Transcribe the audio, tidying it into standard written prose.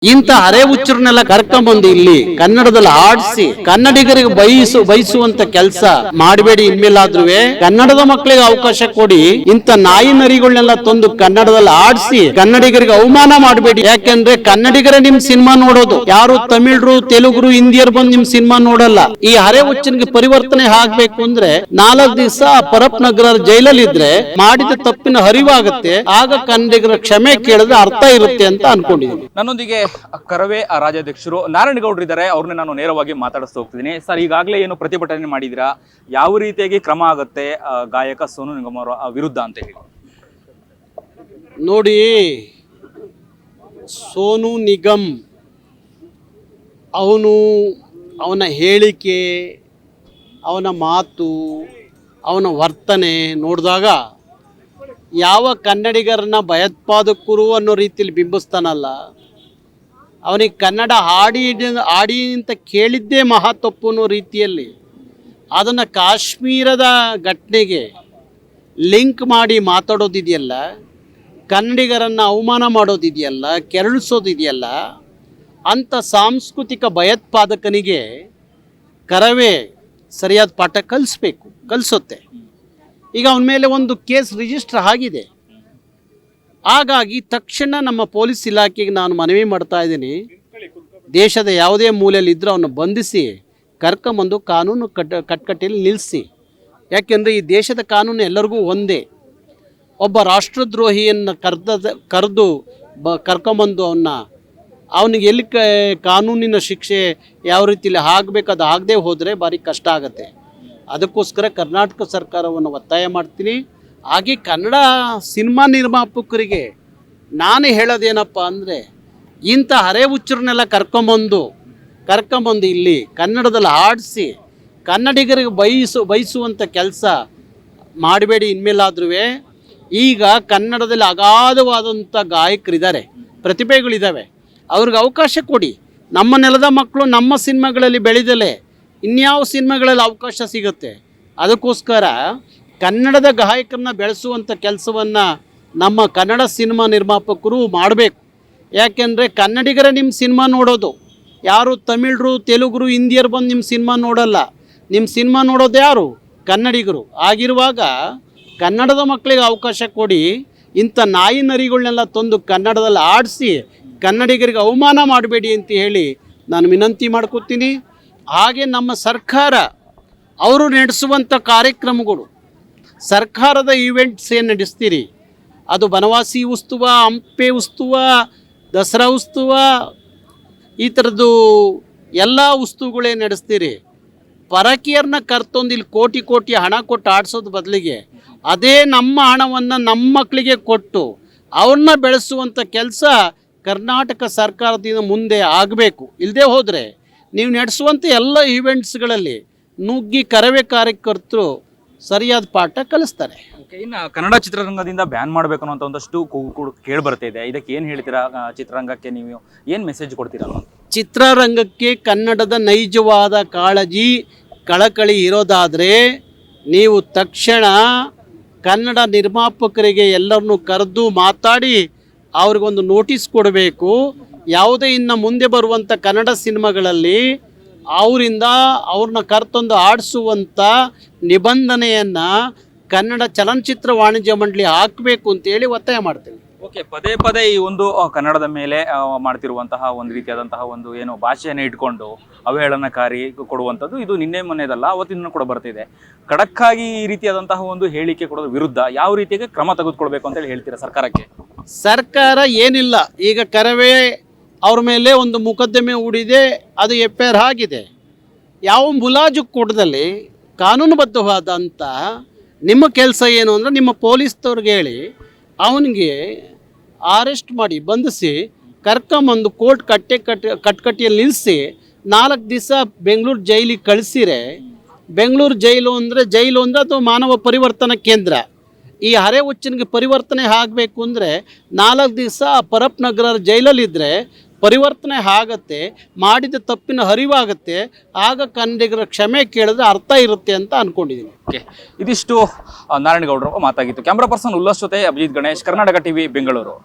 ಇಂಥ ಹರೆ ಹುಚ್ಚರನ್ನೆಲ್ಲ ಕರ್ಕೊಂಬಂದು ಇಲ್ಲಿ ಕನ್ನಡದಲ್ಲಿ ಆಡಿಸಿ ಕನ್ನಡಿಗರಿಗೆ ಬಯಸುವಂತ ಕೆಲಸ ಮಾಡಬೇಡಿ. ಇನ್ಮೇಲಾದ್ರೂ ಕನ್ನಡದ ಮಕ್ಕಳಿಗೆ ಅವಕಾಶ ಕೊಡಿ. ಇಂಥ ನಾಯಿ ನರಿಗಳನ್ನೆಲ್ಲ ತಂದು ಕನ್ನಡದಲ್ಲಿ ಆಡಿಸಿ ಕನ್ನಡಿಗರಿಗೆ ಅವಮಾನ ಮಾಡಬೇಡಿ. ಯಾಕೆಂದ್ರೆ ಕನ್ನಡಿಗರೇ ನಿಮ್ ಸಿನಿಮಾ ನೋಡೋದು, ಯಾರು ತಮಿಳ್ರು ತೆಲುಗುರು ಹಿಂದಿಯರು ಬಂದು ನಿಮ್ ಸಿನಿಮಾ ನೋಡಲ್ಲ. ಈ ಹರೆ ಹುಚ್ಚನಿಗೆ ಪರಿವರ್ತನೆ ಆಗ್ಬೇಕು ಅಂದ್ರೆ 4 ದಿವಸ ಪರಪ್ ನಗರ ಜೈಲಲ್ಲಿ ಇದ್ರೆ ಮಾಡಿದ ತಪ್ಪಿನ ಅರಿವಾಗುತ್ತೆ. ಆಗ ಕನ್ನಡಿಗರ ಕ್ಷಮೆ ಕೇಳಿದ್ರೆ ಅರ್ಥ ಇರುತ್ತೆ ಅಂತ ಅನ್ಕೊಂಡಿದ್ದೀನಿ. ನನ್ನೊಂದಿಗೆ ಕರವೇ ರಾಜ್ಯಾಧ್ಯಕ್ಷರು ನಾರಾಯಣಗೌಡರು ಇದ್ದಾರೆ. ಅವ್ರನ್ನ ನಾನು ನೇರವಾಗಿ ಮಾತಾಡಿಸ್ತಾ ಹೋಗ್ತಿದ್ದೀನಿ. ಸರ್, ಈಗಾಗಲೇ ಏನು ಪ್ರತಿಭಟನೆ ಮಾಡಿದಿರಾ, ಯಾವ ರೀತಿಯಾಗಿ ಕ್ರಮ ಆಗುತ್ತೆ ಗಾಯಕ ಸೋನು ನಿಗಮ್ ಅವರ ವಿರುದ್ಧ ಅಂತ ಹೇಳಿ? ನೋಡಿ, ಸೋನು ನಿಗಮ್ ಅವನ ಹೇಳಿಕೆ, ಅವನ ಮಾತು, ಅವನ ವರ್ತನೆ ನೋಡಿದಾಗ ಯಾವ ಕನ್ನಡಿಗರನ್ನ ಭಯೋತ್ಪಾದಕರು ಅನ್ನೋ ರೀತಿಯಲ್ಲಿ ಬಿಂಬಿಸ್ತಾನಲ್ಲ, ಅವನಿಗೆ ಕನ್ನಡ ಆಡಿ ಅಂತ ಕೇಳಿದ್ದೇ ಮಹಾ ತಪ್ಪು ಅನ್ನೋ ರೀತಿಯಲ್ಲಿ ಅದನ್ನು ಕಾಶ್ಮೀರದ ಘಟನೆಗೆ ಲಿಂಕ್ ಮಾಡಿ ಮಾತಾಡೋದಿದೆಯಲ್ಲ, ಕನ್ನಡಿಗರನ್ನು ಅವಮಾನ ಮಾಡೋದಿದೆಯಲ್ಲ, ಕೆರಳಿಸೋದಿದೆಯಲ್ಲ, ಅಂಥ ಸಾಂಸ್ಕೃತಿಕ ಭಯೋತ್ಪಾದಕನಿಗೆ ಕರವೇ ಸರಿಯಾದ ಪಾಠ ಕಲಿಸುತ್ತೆ. ಈಗ ಅವನ ಮೇಲೆ ಒಂದು ಕೇಸ್ ರಿಜಿಸ್ಟರ್ ಆಗಿದೆ. ಹಾಗಾಗಿ ತಕ್ಷಣ ನಮ್ಮ ಪೊಲೀಸ್ ಇಲಾಖೆಗೆ ನಾನು ಮನವಿ ಮಾಡ್ತಾ ಇದ್ದೀನಿ, ದೇಶದ ಯಾವುದೇ ಮೂಲೆಯಲ್ಲಿ ಇದ್ದರೂ ಅವನ್ನ ಬಂಧಿಸಿ ಕರ್ಕೊಂಬಂದು ಕಾನೂನು ಕಟ್ಕಟ್ಟೆಯಲ್ಲಿ ನಿಲ್ಲಿಸಿ. ಯಾಕೆಂದರೆ ಈ ದೇಶದ ಕಾನೂನು ಎಲ್ಲರಿಗೂ ಒಂದೇ. ಒಬ್ಬ ರಾಷ್ಟ್ರದ್ರೋಹಿಯನ್ನು ಕರೆದು ಕರ್ಕೊಂಬಂದು ಅವನಿಗೆ ಎಲ್ಲಿ ಕಾನೂನಿನ ಶಿಕ್ಷೆ ಯಾವ ರೀತಿಯಲ್ಲಿ ಆಗಬೇಕು ಅದು ಆಗದೆ ಹೋದರೆ ಭಾರಿ ಕಷ್ಟ ಆಗುತ್ತೆ. ಅದಕ್ಕೋಸ್ಕರ ಕರ್ನಾಟಕ ಸರ್ಕಾರವನ್ನು ಒತ್ತಾಯ ಮಾಡ್ತೀನಿ. ಹಾಗೆ ಕನ್ನಡ ಸಿನಿಮಾ ನಿರ್ಮಾಪಕರಿಗೆ ನಾನು ಹೇಳೋದೇನಪ್ಪ ಅಂದರೆ, ಇಂಥ ಹರೆ ಹುಚ್ಚರನ್ನೆಲ್ಲ ಕರ್ಕೊಂಬಂದು ಇಲ್ಲಿ ಕನ್ನಡದಲ್ಲಿ ಆಡಿಸಿ ಕನ್ನಡಿಗರಿಗೆ ಬಯಸುವಂಥ ಕೆಲಸ ಮಾಡಬೇಡಿ. ಇನ್ಮೇಲಾದ್ರೂ ಈಗ ಕನ್ನಡದಲ್ಲಿ ಅಗಾಧವಾದಂಥ ಗಾಯಕರಿದ್ದಾರೆ, ಪ್ರತಿಭೆಗಳಿದ್ದಾವೆ, ಅವ್ರಿಗೆ ಅವಕಾಶ ಕೊಡಿ. ನಮ್ಮ ನೆಲದ ಮಕ್ಕಳು ನಮ್ಮ ಸಿನಿಮಾಗಳಲ್ಲಿ ಬೆಳೆದಲೆ ಇನ್ಯಾವ ಸಿನಿಮಾಗಳಲ್ಲಿ ಅವಕಾಶ ಸಿಗುತ್ತೆ. ಅದಕ್ಕೋಸ್ಕರ ಕನ್ನಡದ ಗಾಯಕರನ್ನ ಬೆಳೆಸುವಂಥ ಕೆಲಸವನ್ನು ನಮ್ಮ ಕನ್ನಡ ಸಿನಿಮಾ ನಿರ್ಮಾಪಕರು ಮಾಡಬೇಕು. ಯಾಕೆಂದರೆ ಕನ್ನಡಿಗರೇ ನಿಮ್ಮ ಸಿನಿಮಾ ನೋಡೋದು, ಯಾರು ತಮಿಳ್ರು ತೆಲುಗುರು ಹಿಂದಿಯರು ಬಂದು ನಿಮ್ಮ ಸಿನಿಮಾ ನೋಡಲ್ಲ. ನಿಮ್ಮ ಸಿನಿಮಾ ನೋಡೋದು ಯಾರು? ಕನ್ನಡಿಗರು. ಆಗಿರುವಾಗ ಕನ್ನಡದ ಮಕ್ಕಳಿಗೆ ಅವಕಾಶ ಕೊಡಿ. ಇಂಥ ನಾಯಿ ನರಿಗಳನ್ನೆಲ್ಲ ತಂದು ಕನ್ನಡದಲ್ಲಿ ಆಡಿಸಿ ಕನ್ನಡಿಗರಿಗೆ ಅವಮಾನ ಮಾಡಬೇಡಿ ಅಂತ ಹೇಳಿ ನಾನು ವಿನಂತಿ ಮಾಡ್ಕೊತೀನಿ. ಹಾಗೆ ನಮ್ಮ ಸರ್ಕಾರ ಅವರು ನಡೆಸುವಂಥ ಕಾರ್ಯಕ್ರಮಗಳು, ಸರ್ಕಾರದ ಈವೆಂಟ್ಸ್ ಏನು ನಡೆಸ್ತೀರಿ, ಅದು ಬನವಾಸಿ ಉತ್ಸವ, ಹಂಪೆ ಉತ್ಸವ, ದಸರಾ ಉತ್ಸವ, ಈ ಥರದ್ದು ಎಲ್ಲ ಉತ್ಸವಗಳೇ ನಡೆಸ್ತೀರಿ. ಪರಕೀಯರನ್ನ ಕರ್ತೊಂದು ಇಲ್ಲಿ ಕೋಟಿ ಹಣ ಕೊಟ್ಟು ಆಡಿಸೋದು ಬದಲಿಗೆ ಅದೇ ನಮ್ಮ ಹಣವನ್ನು ನಮ್ಮ ಮಕ್ಕಳಿಗೆ ಕೊಟ್ಟು ಅವ್ರನ್ನ ಬೆಳೆಸುವಂಥ ಕೆಲಸ ಕರ್ನಾಟಕ ಸರ್ಕಾರದಿಂದ ಮುಂದೆ ಆಗಬೇಕು. ಇಲ್ಲದೆ ಹೋದರೆ ನೀವು ನಡೆಸುವಂಥ ಎಲ್ಲ ಈವೆಂಟ್ಸ್ಗಳಲ್ಲಿ ನುಗ್ಗಿ ಕರವೇ ಕಾರ್ಯಕರ್ತರು ಸರಿಯಾದ ಪಾಠ ಕಲಿಸ್ತಾರೆ. ಇನ್ನು ಕನ್ನಡ ಚಿತ್ರರಂಗದಿಂದ ಬ್ಯಾನ್ ಮಾಡಬೇಕು ಅನ್ನೋ ಒಂದಷ್ಟು ಕೇಳಿ ಬರ್ತಿದೆ. ಇದಕ್ಕೆ ಏನು ಹೇಳ್ತೀರಾ? ಚಿತ್ರರಂಗಕ್ಕೆ ನೀವು ಏನು ಮೆಸೇಜ್ ಕೊಡ್ತೀರಾ? ಚಿತ್ರರಂಗಕ್ಕೆ ಕನ್ನಡದ ನೈಜವಾದ ಕಾಳಜಿ ಕಳಕಳಿ ಇರೋದಾದರೆ ನೀವು ತಕ್ಷಣ ಕನ್ನಡ ನಿರ್ಮಾಪಕರಿಗೆ ಎಲ್ಲರನ್ನೂ ಕರೆದು ಮಾತಾಡಿ ಅವ್ರಿಗೊಂದು ನೋಟಿಸ್ ಕೊಡಬೇಕು. ಯಾವುದೇ ಇನ್ನು ಮುಂದೆ ಬರುವಂಥ ಕನ್ನಡ ಸಿನಿಮಾಗಳಲ್ಲಿ ಅವ್ರನ್ನ ಕರ್ತೊಂದು ಆಡಿಸುವಂಥ ನಿಬಂಧನೆಯನ್ನು ಕನ್ನಡ ಚಲನಚಿತ್ರ ವಾಣಿಜ್ಯ ಮಂಡಳಿ ಹಾಕಬೇಕು ಅಂತೇಳಿ ಒತ್ತಾಯ ಮಾಡ್ತೇವೆ. ಓಕೆ, ಪದೇ ಈ ಒಂದು ಕನ್ನಡದ ಮೇಲೆ ಮಾಡ್ತಿರುವಂತಹ ಒಂದು ರೀತಿಯಾದಂತಹ ಒಂದು ಏನು ಭಾಷೆಯನ್ನು ಇಟ್ಕೊಂಡು ಅವಹೇಳನಕಾರಿ ಕೊಡುವಂಥದ್ದು ಇದು ನಿನ್ನೆ ಮೊನ್ನೆದಲ್ಲ, ಅವತ್ತಿನ ಕೂಡ ಬರ್ತಿದೆ. ಖಡಕ್ಕಾಗಿ ಈ ರೀತಿಯಾದಂತಹ ಒಂದು ಹೇಳಿಕೆ ಕೊಡೋದ್ರ ವಿರುದ್ಧ ಯಾವ ರೀತಿಯಾಗಿ ಕ್ರಮ ತೆಗೆದುಕೊಳ್ಬೇಕು ಅಂತೇಳಿ ಹೇಳ್ತೀರಾ ಸರ್ಕಾರಕ್ಕೆ? ಸರ್ಕಾರ ಏನಿಲ್ಲ, ಈಗ ಕರವೇ ಅವ್ರ ಮೇಲೆ ಒಂದು ಮೊಕದ್ದಮೆ ಹೂಡಿದೆ, ಅದು FIR ಆಗಿದೆ. ಯಾವ ಮುಲಾಜು ಕೊಡದಲ್ಲಿ ಕಾನೂನುಬದ್ಧವಾದಂಥ ನಿಮ್ಮ ಕೆಲಸ ಏನು ಅಂದರೆ ನಿಮ್ಮ ಪೊಲೀಸ್ದವ್ರಿಗೆ ಹೇಳಿ ಅವನಿಗೆ ಅರೆಸ್ಟ್ ಮಾಡಿ ಬಂಧಿಸಿ ಕರ್ಕೊಂಬಂದು ಕೋರ್ಟ್ ಕಟ್ಕಟ್ಟಿಯಲ್ಲಿ ನಿಲ್ಲಿಸಿ 4 ದಿವಸ ಬೆಂಗಳೂರು ಜೈಲಿಗೆ ಕಳಿಸಿರೆ, ಬೆಂಗಳೂರು ಜೈಲು ಅಂದರೆ ಅದು ಮಾನವ ಪರಿವರ್ತನಾ ಕೇಂದ್ರ. ಈ ಹರೆ ಹುಚ್ಚನಿಗೆ ಪರಿವರ್ತನೆ ಆಗಬೇಕು ಅಂದರೆ 4 ದಿವಸ ಪರಪ್ ನಗರ ಜೈಲಲ್ಲಿದ್ದರೆ ಪರಿವರ್ತನೆ ಆಗತ್ತೆ, ಮಾಡಿದ ತಪ್ಪಿನ ಅರಿವಾಗುತ್ತೆ. ಆಗ ಕನ್ನಡಿಗರ ಕ್ಷಮೆ ಕೇಳಿದ್ರೆ ಅರ್ಥ ಇರುತ್ತೆ ಅಂತ ಅನ್ಕೊಂಡಿದ್ದೀನಿ. ಓಕೆ, ಇದಿಷ್ಟು ನಾರಾಯಣಗೌಡರು ಮಾತಾಗಿತ್ತು. ಕ್ಯಾಮ್ರಾ ಪರ್ಸನ್ ಉಲ್ಲಾಸ್ ಜೊತೆ ಅಭಿಜಿತ್ ಗಣೇಶ್, ಕರ್ನಾಟಕ ಟಿವಿ, ಬೆಂಗಳೂರು.